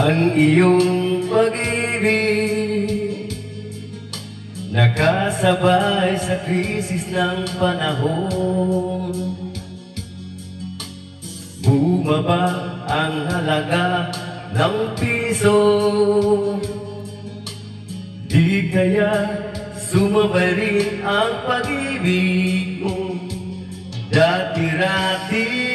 Ang iyong pag-ibig nakasabay sa krisis ng panahon. Bumaba ang halaga ng piso, di kaya sumabay rin ang pag-ibig mo. Dati-rati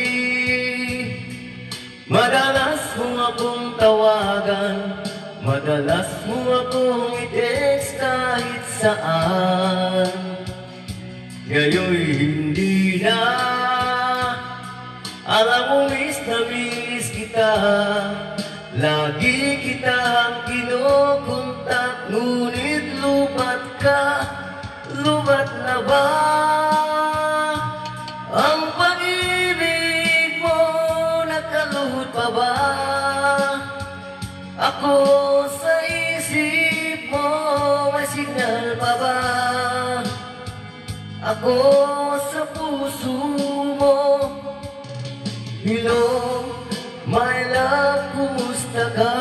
madalas mo akong tawagan, madalas mo akong i-text kahit saan. Ngayon'y hindi na, alam mo miss na miss kita. Lagi kitang kinukontak, ngunit lubat ka, lubat na ba? Ang pag-ibig mo nakaluhod pa ba? Ako sa isip mo, may signal pa ba? Ako sa puso mo, hello, my love, kumusta ka?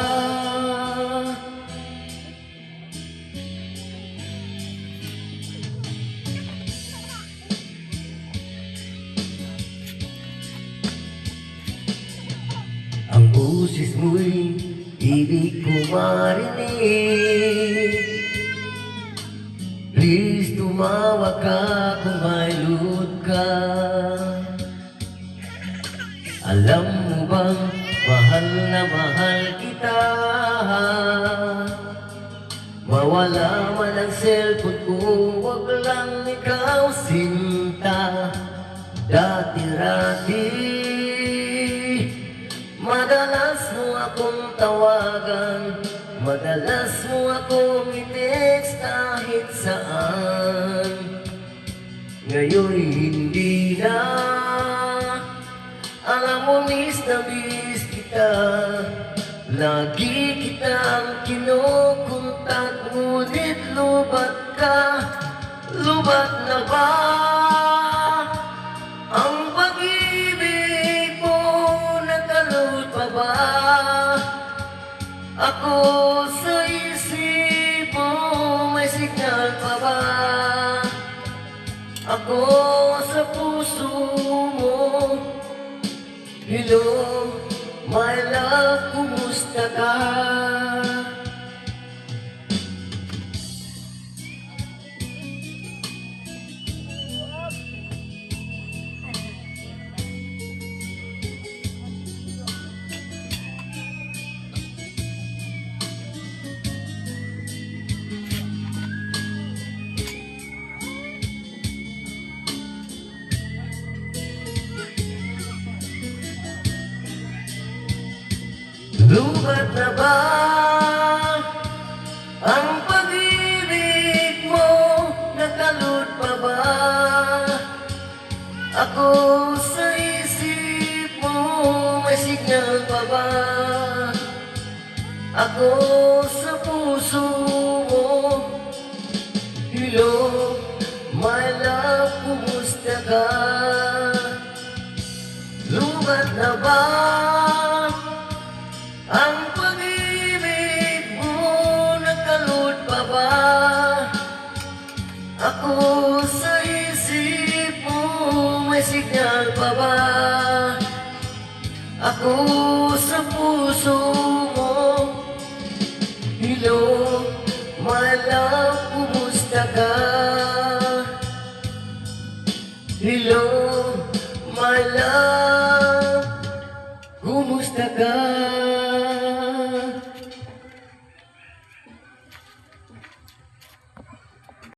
Ang boses mo'y ibig ko marinig. Please tumawag ka kung may load ka. Alam mo bang mahal na mahal kita? Mawala man ang cellphone ko, wag lang ikaw sinta. Dati-rati madalas mo akong tawagan, madalas mo akong i-text kahit saan. Ngayon'y hindi na, alam mo miss na miss kita. Lagi kitang kinukontak, ngunit lubat ka, lubat na ba? Ang pag-ibig mo nakaluhod pa ba? Ako sa isip mo, may signal pa ba? Ako sa puso mo, hello, my love, kumusta ka? Lubat na ba ang pag-ibig mo? Nakaluhod pa ba? Ako sa isip mo, may signal pa ba? Ako sa puso mo, hello, my love, kumusta ka? Lubat na ba ang pag-ibig mo? Nakaluhod pa ba? Ako sa isip mo, may signal pa ba? Ako sa puso mo, hello, my love, kumusta ka? Hello, my love, kumusta ka?